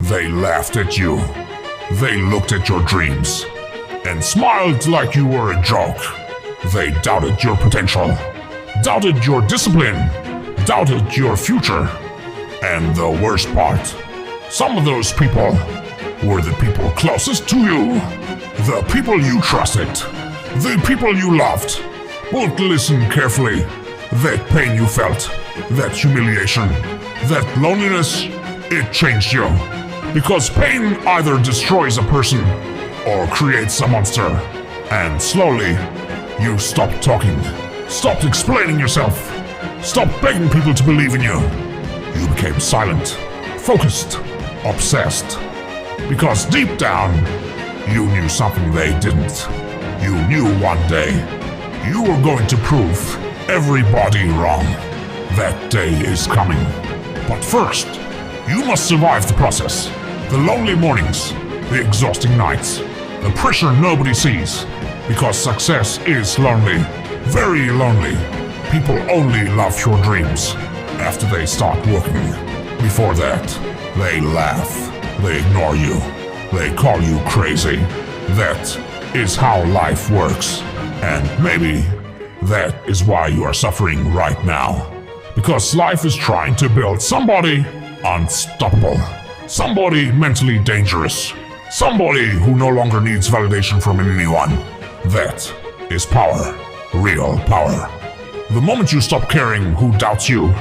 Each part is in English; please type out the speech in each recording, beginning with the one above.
They laughed at you. They looked at your dreams and smiled like you were a joke. They doubted your potential, doubted your discipline, doubted your future. And the worst part, some of those people were the people closest to you, the people you trusted, the people you loved. But listen carefully. That pain you felt, that humiliation, that loneliness, it changed you. Because pain either destroys a person or creates a monster. And slowly, you stopped talking, stopped explaining yourself, stopped begging people to believe in you. You became silent, focused, obsessed. Because deep down, you knew something they didn't. You knew one day you were going to prove everybody wrong. That day is coming. But first, you must survive the process. The lonely mornings, the exhausting nights, the pressure nobody sees. Because success is lonely, very lonely. People only love your dreams after they start working. Before that, they laugh, they ignore you, they call you crazy. That is how life works. And maybe that is why you are suffering right now. Because life is trying to build somebody unstoppable, somebody mentally dangerous, somebody who no longer needs validation from anyone. That is power, real power. The moment you stop caring who doubts you,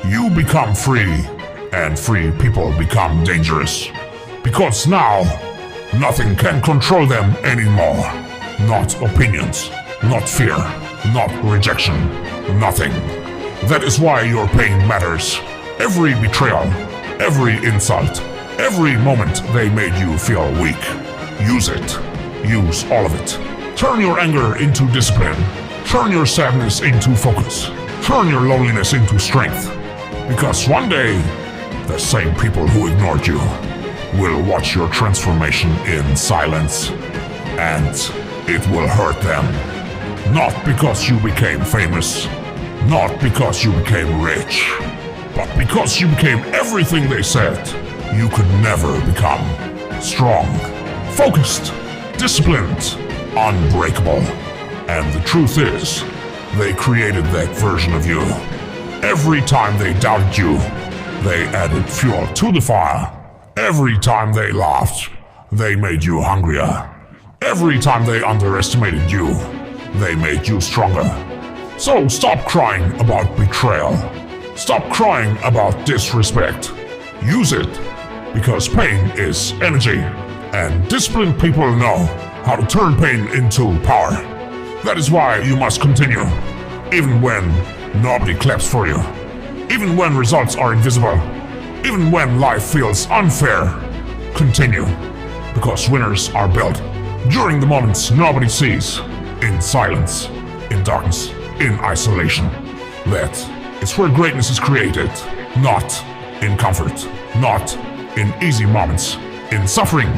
you become free, and free people become dangerous. Because now, nothing can control them anymore. Not opinions, not fear, not rejection, nothing. That is why your pain matters. Every betrayal, every insult, every moment they made you feel weak. Use it. Use all of it. Turn your anger into discipline. Turn your sadness into focus. Turn your loneliness into strength. Because one day, the same people who ignored you will watch your transformation in silence. And it will hurt them. Not because you became famous, not because you became rich, but because you became everything they said you could never become. Strong, focused, disciplined, unbreakable. And the truth is, they created that version of you. Every time they doubted you, they added fuel to the fire. Every time they laughed, they made you hungrier. Every time they underestimated you, they made you stronger. So stop crying about betrayal. Stop crying about disrespect. Use it, because pain is energy, and disciplined people know how to turn pain into power. That is why you must continue, even when nobody claps for you, even when results are invisible, even when life feels unfair. Continue, because winners are built during the moments nobody sees, in silence, in darkness, in isolation. That is where greatness is created, not in comfort, not in easy moments, in suffering.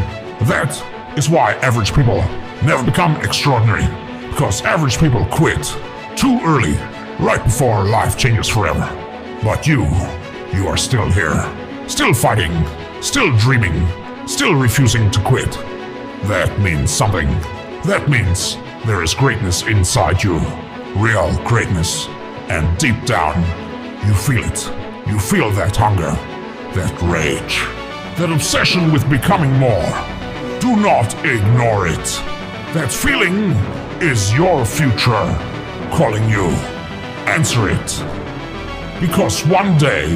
That is why average people never become extraordinary, because average people quit too early, right before life changes forever. But you are still here, still fighting, still dreaming, still refusing to quit. That means something. That means there is greatness inside you, real greatness. And deep down, you feel it. You feel that hunger, that rage, that obsession with becoming more. Do not ignore it. That feeling is your future calling you. Answer it. Because one day,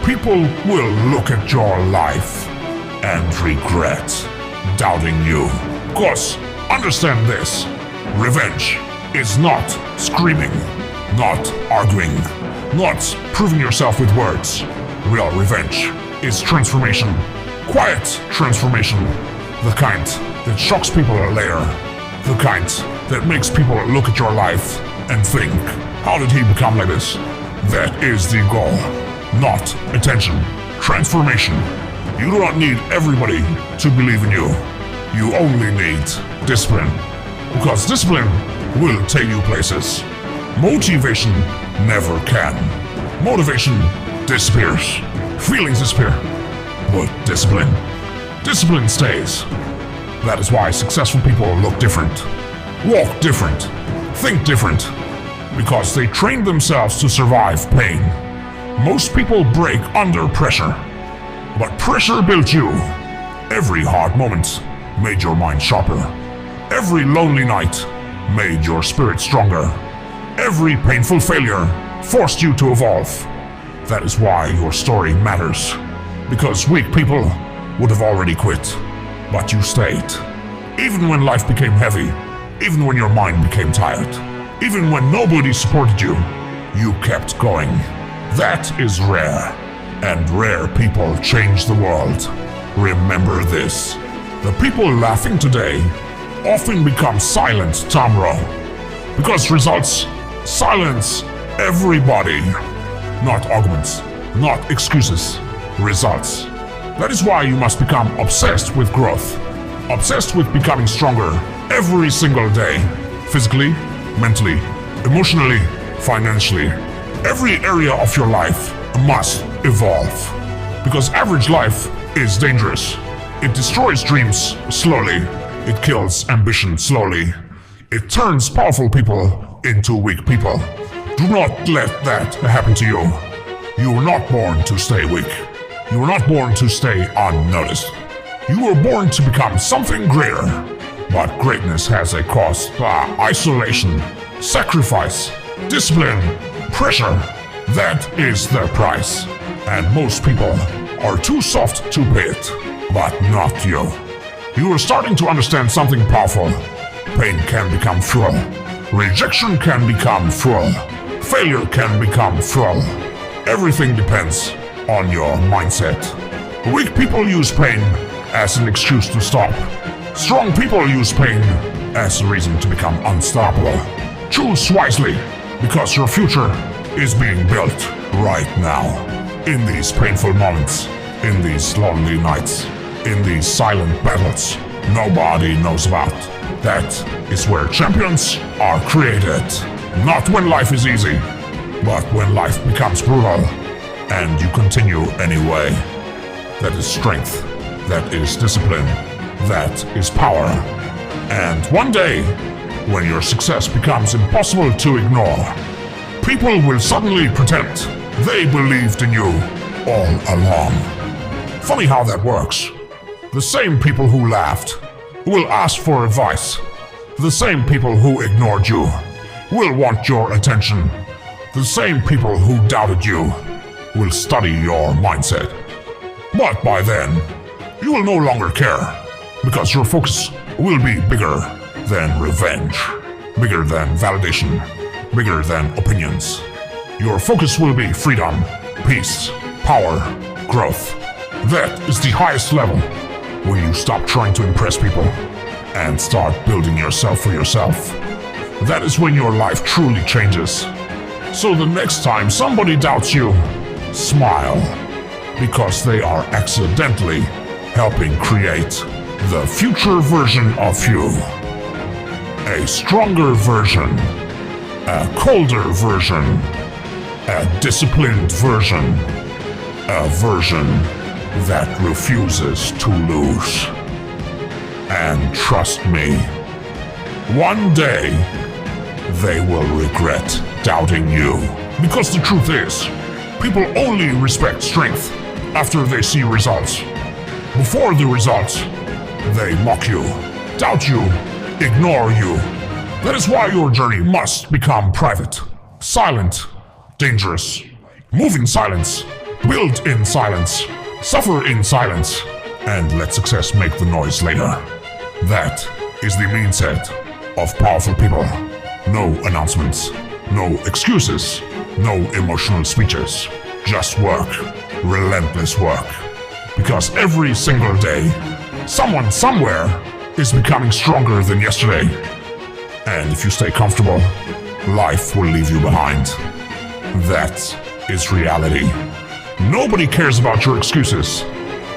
people will look at your life and regret doubting you. Because understand this, revenge is not screaming, not arguing, not proving yourself with words. Real revenge is transformation, quiet transformation, the kind that shocks people later, the kind that makes people look at your life and think, how did he become like this? That is the goal, not attention, transformation. You do not need everybody to believe in you. You only need discipline, because discipline will take you places. Motivation never can. Motivation disappears. Feelings disappear. But discipline Discipline stays. That is why successful people look different, walk different, think different, because they trained themselves to survive pain. Most people break under pressure, but pressure built you. Every hard moment made your mind sharper. Every lonely night made your spirit stronger. Every painful failure forced you to evolve. That is why your story matters, because weak people would have already quit, but you stayed. Even when life became heavy, even when your mind became tired, even when nobody supported you, you kept going. That is rare, and rare people change the world. Remember this. The people laughing today often become silent tomorrow, because results silence everybody. Not arguments, not excuses, results. That is why you must become obsessed with growth, obsessed with becoming stronger every single day, physically, mentally, emotionally, financially. Every area of your life must evolve, because average life is dangerous. It destroys dreams slowly. It kills ambition slowly. It turns powerful people into weak people. Do not let that happen to you. You were not born to stay weak. You were not born to stay unnoticed. You were born to become something greater. But greatness has a cost. Isolation, sacrifice, discipline, pressure. That is the price. And most people are too soft to pay it. But not you. You are starting to understand something powerful. Pain can become fuel. Rejection can become fuel. Failure can become fuel. Everything depends on your mindset. Weak people use pain as an excuse to stop. Strong people use pain as a reason to become unstoppable. Choose wisely, because your future is being built right now. In these painful moments, in these lonely nights, in these silent battles nobody knows about. That is where champions are created. Not when life is easy, but when life becomes brutal and you continue anyway. That is strength. That is discipline. That is power. And one day, when your success becomes impossible to ignore, people will suddenly pretend they believed in you all along. Funny how that works. The same people who laughed will ask for advice. The same people who ignored you will want your attention. The same people who doubted you will study your mindset. But by then, you will no longer care, because your focus will be bigger than revenge, bigger than validation, bigger than opinions. Your focus will be freedom, peace, power, growth. That is the highest level, when you stop trying to impress people and start building yourself for yourself. That is when your life truly changes. So the next time somebody doubts you, smile, because they are accidentally helping create the future version of you. A stronger version, a colder version, a disciplined version, a version that refuses to lose. And trust me, one day they will regret doubting you. Because the truth is, people only respect strength after they see results. Before the results, they mock you, doubt you, ignore you. That is why your journey must become private, silent, dangerous. Move in silence, build in silence, suffer in silence, and let success make the noise later. That is the mindset of powerful people. No announcements, no excuses, no emotional speeches. Just work, relentless work. Because every single day, someone somewhere is becoming stronger than yesterday. And if you stay comfortable, life will leave you behind. That is reality. Nobody cares about your excuses.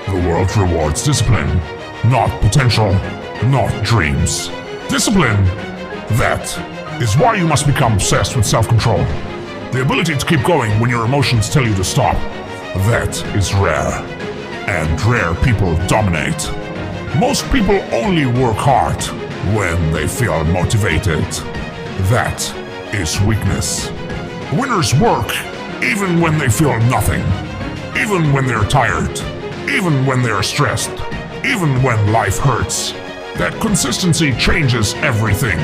The world rewards discipline, not potential, not dreams. Discipline, that is why you must become obsessed with self-control. The ability to keep going when your emotions tell you to stop. That is rare. and rare people dominate. Most people only work hard when they feel motivated. That is weakness. Winners work even when they feel nothing, even when they're tired, even when they're stressed, even when life hurts. That consistency changes everything.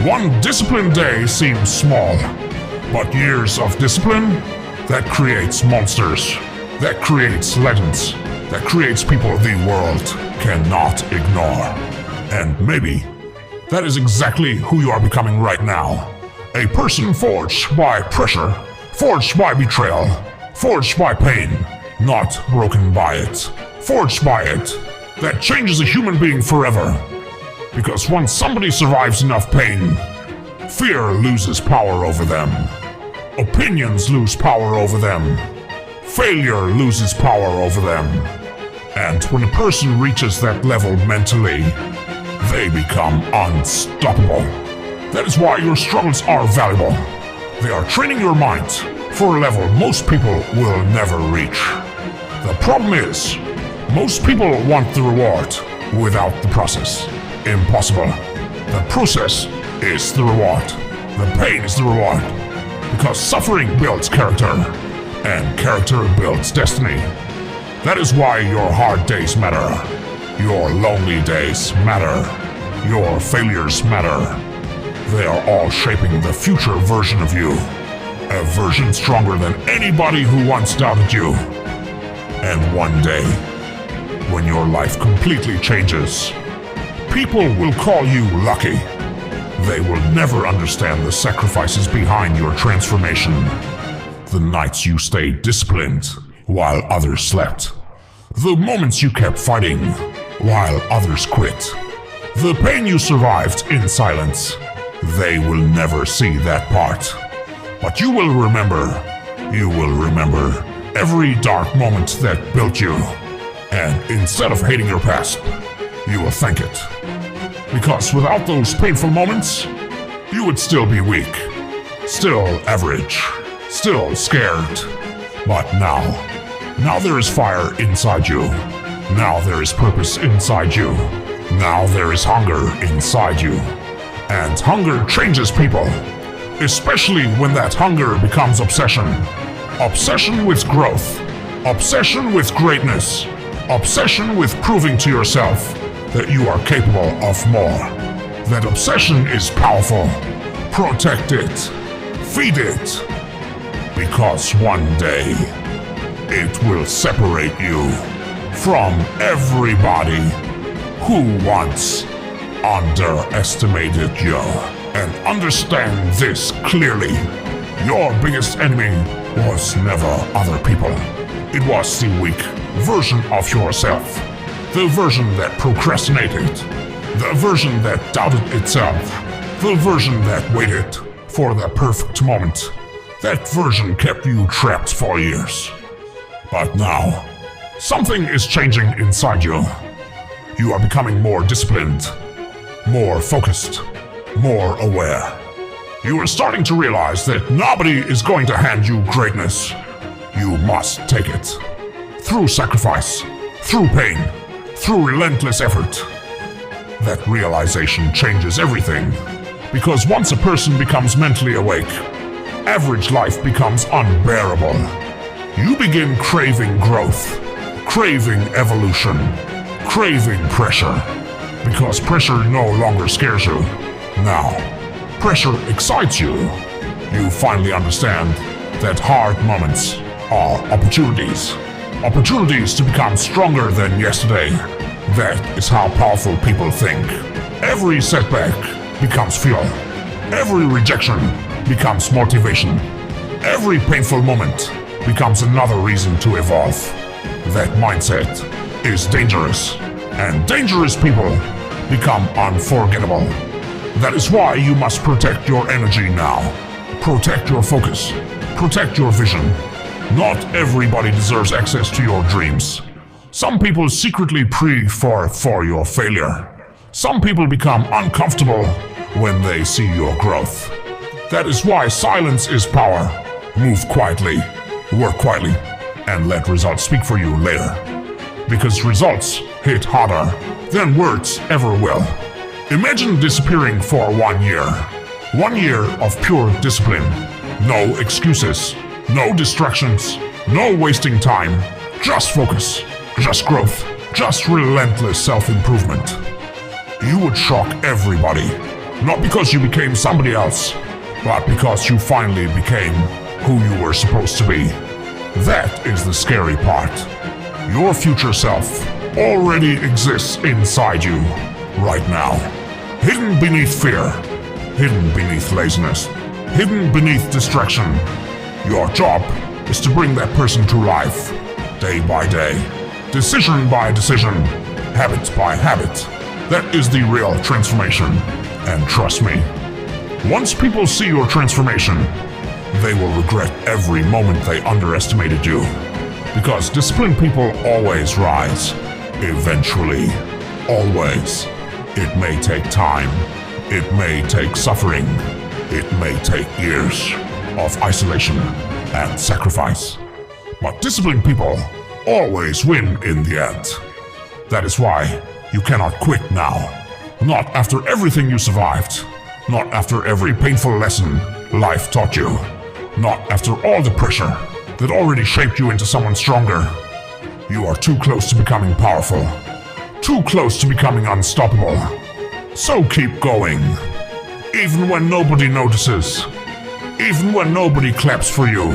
One disciplined day seems small, but years of discipline, that creates monsters, that creates legends, that creates people the world cannot ignore. And maybe that is exactly who you are becoming right now. A person forged by pressure, forged by betrayal, forged by pain, not broken by it, forged by it, that changes a human being forever. Because once somebody survives enough pain, fear loses power over them. Opinions lose power over them. Failure loses power over them. And when a person reaches that level mentally, they become unstoppable. That is why your struggles are valuable. They are training your mind for a level most people will never reach. The problem is, most people want the reward without the process. Impossible. The process is the reward. The pain is the reward. Because suffering builds character, and character builds destiny. That is why your hard days matter. Your lonely days matter. Your failures matter. They are all shaping the future version of you. A version stronger than anybody who once doubted you. And one day, when your life completely changes, people will call you lucky. They will never understand the sacrifices behind your transformation. The nights you stayed disciplined while others slept. The moments you kept fighting while others quit. The pain you survived in silence. They will never see that part. But you will remember every dark moment that built you. And instead of hating your past, you will thank it. Because without those painful moments, you would still be weak, still average, still scared. But now there is fire inside you. Now there is purpose inside you. Now there is hunger inside you. And hunger changes people, especially when that hunger becomes obsession. Obsession with growth, obsession with greatness, obsession with proving to yourself that you are capable of more. That obsession is powerful. Protect it. Feed it. Because one day, it will separate you from everybody who once underestimated you. And understand this clearly. Your biggest enemy was never other people. It was the weak version of yourself. The version that procrastinated. The version that doubted itself. The version that waited for the perfect moment. That version kept you trapped for years. But now, something is changing inside you. You are becoming more disciplined, more focused, more aware. You are starting to realize that nobody is going to hand you greatness. You must take it. Through sacrifice, through pain, through relentless effort. That realization changes everything. Because once a person becomes mentally awake, average life becomes unbearable. You begin craving growth, craving evolution, craving pressure. Because pressure no longer scares you. Now, pressure excites you. You finally understand that hard moments are opportunities. Opportunities to become stronger than yesterday. That is how powerful people think. Every setback becomes fuel. Every rejection becomes motivation. Every painful moment becomes another reason to evolve. That mindset is dangerous. And dangerous people become unforgettable. That is why you must protect your energy now. Protect your focus. Protect your vision. Not everybody deserves access to your dreams. Some people secretly pray for your failure. Some people become uncomfortable when they see your growth. That is why silence is power. Move quietly, work quietly, and let results speak for you later. because results hit harder than words ever will. Imagine disappearing for 1 year. 1 year of pure discipline. No excuses, no distractions, no wasting time. Just focus, just growth, just relentless self-improvement. You would shock everybody. Not because you became somebody else, but because you finally became who you were supposed to be. That is the scary part. Your future self already exists inside you right now. Hidden beneath fear, hidden beneath laziness, hidden beneath distraction. Your job is to bring that person to life, day by day, decision by decision, habit by habit. That is the real transformation. And trust me, once people see your transformation, they will regret every moment they underestimated you. Because disciplined people always rise. Eventually. Always. It may take time. It may take suffering. It may take years of isolation and sacrifice. But disciplined people always win in the end. That is why you cannot quit now. Not after everything you survived. Not after every painful lesson life taught you. Not after all the pressure that already shaped you into someone stronger. You are too close to becoming powerful. Too close to becoming unstoppable. So keep going. Even when nobody notices. Even when nobody claps for you.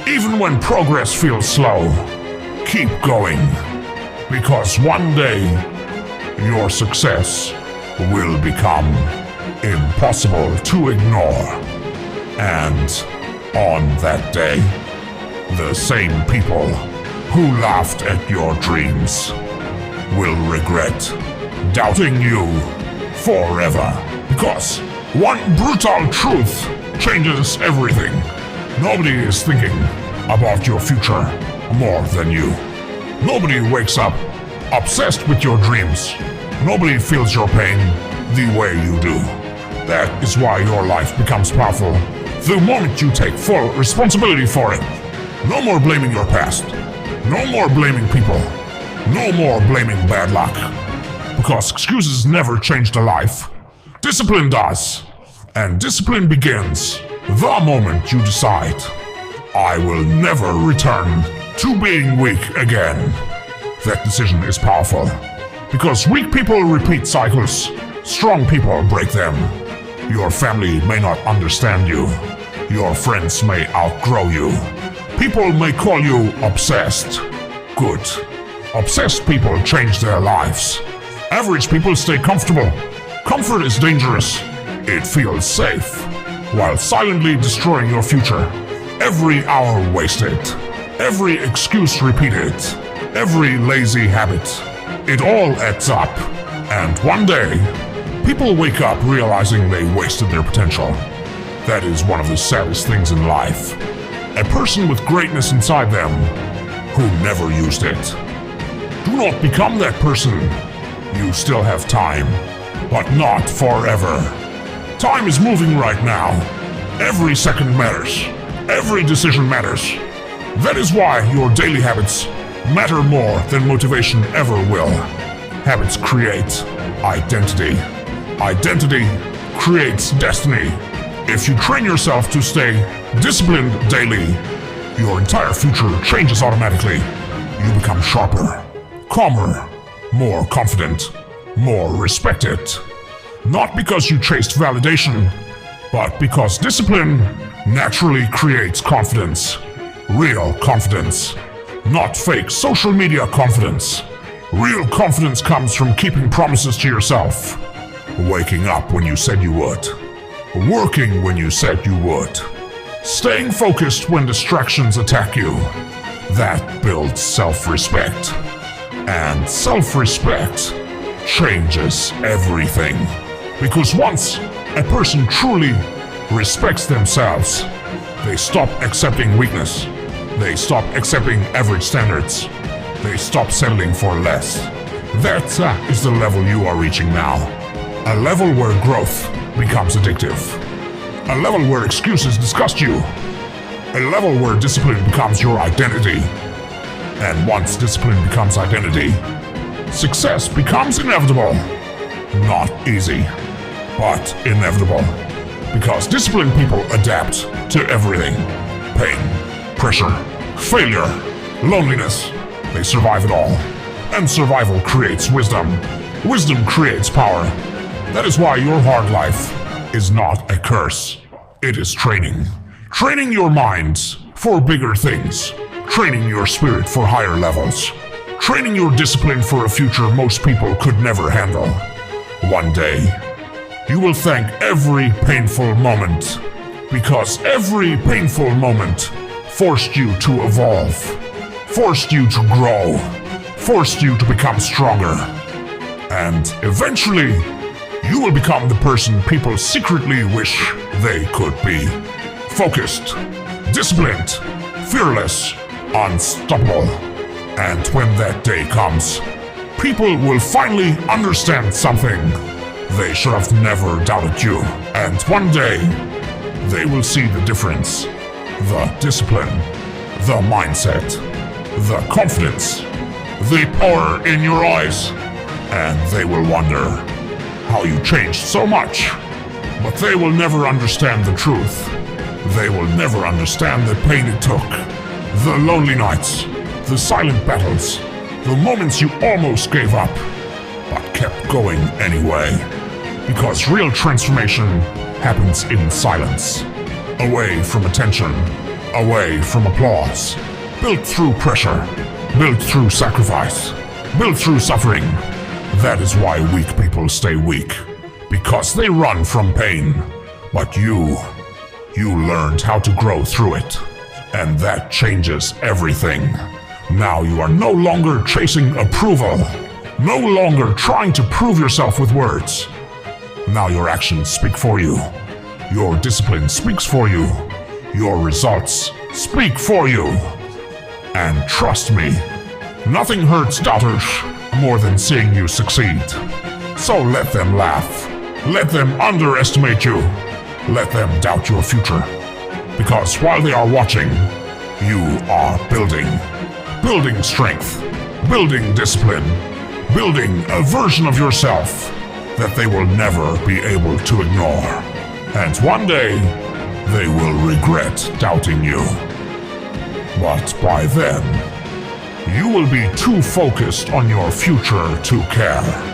Even when progress feels slow. Keep going. Because one day, your success will become impossible to ignore. And on that day, the same people who laughed at your dreams will regret doubting you forever. Because one brutal truth changes everything. Nobody is thinking about your future more than you. Nobody wakes up obsessed with your dreams. Nobody feels your pain the way you do. That is why your life becomes powerful the moment you take full responsibility for it. No more blaming your past. No more blaming people. No more blaming bad luck. Because excuses never changed a life. Discipline does. And discipline begins the moment you decide, I will never return to being weak again. That decision is powerful. Because weak people repeat cycles. Strong people break them. Your family may not understand you. Your friends may outgrow you. People may call you obsessed. Good. Obsessed people change their lives. Average people stay comfortable. Comfort is dangerous. It feels safe, while silently destroying your future. Every hour wasted. Every excuse repeated. Every lazy habit. It all adds up. And one day, people wake up realizing they wasted their potential. That is one of the saddest things in life. A person with greatness inside them who never used it. Do not become that person. You still have time, but not forever. Time is moving right now. Every second matters. Every decision matters. That is why your daily habits matter more than motivation ever will. Habits create identity. Identity creates destiny. If you train yourself to stay disciplined daily, your entire future changes automatically. You become sharper, calmer, more confident, more respected. Not because you chased validation, but because discipline naturally creates confidence. Real confidence. Not fake social media confidence. Real confidence comes from keeping promises to yourself. Waking up when you said you would. Working when you said you would. Staying focused when distractions attack you. That builds self-respect. And self-respect changes everything. Because once a person truly respects themselves, they stop accepting weakness. They stop accepting average standards. They stop settling for less. That is the level you are reaching now. A level where growth becomes addictive. A level where excuses disgust you. A level where discipline becomes your identity. And once discipline becomes identity, success becomes inevitable. Not easy, but inevitable. Because disciplined people adapt to everything. Pain, pressure, failure, loneliness. They survive it all. And survival creates wisdom. Wisdom creates power. That is why your hard life is not a curse. It is training. Training your minds for bigger things. Training your spirit for higher levels. Training your discipline for a future most people could never handle. One day, you will thank every painful moment, because every painful moment forced you to evolve, forced you to grow, forced you to become stronger. And eventually, you will become the person people secretly wish they could be. Focused, disciplined, fearless, unstoppable. And when that day comes, people will finally understand something. They should have never doubted you. And one day, they will see the difference. The discipline, the mindset, the confidence, the power in your eyes. And they will wonder how you changed so much. But they will never understand the truth. They will never understand the pain it took. The lonely nights, the silent battles, the moments you almost gave up, but kept going anyway. Because real transformation happens in silence. Away from attention, away from applause. Built through pressure, built through sacrifice, built through suffering. That is why weak people stay weak. Because they run from pain. But you learned how to grow through it. And that changes everything. Now you are no longer chasing approval. No longer trying to prove yourself with words. Now your actions speak for you. Your discipline speaks for you. Your results speak for you. And trust me, nothing hurts doubters more than seeing you succeed. So let them laugh. Let them underestimate you. Let them doubt your future. Because while they are watching, you are building. Building strength. Building discipline. Building a version of yourself that they will never be able to ignore. And one day, they will regret doubting you. But by then, you will be too focused on your future to care.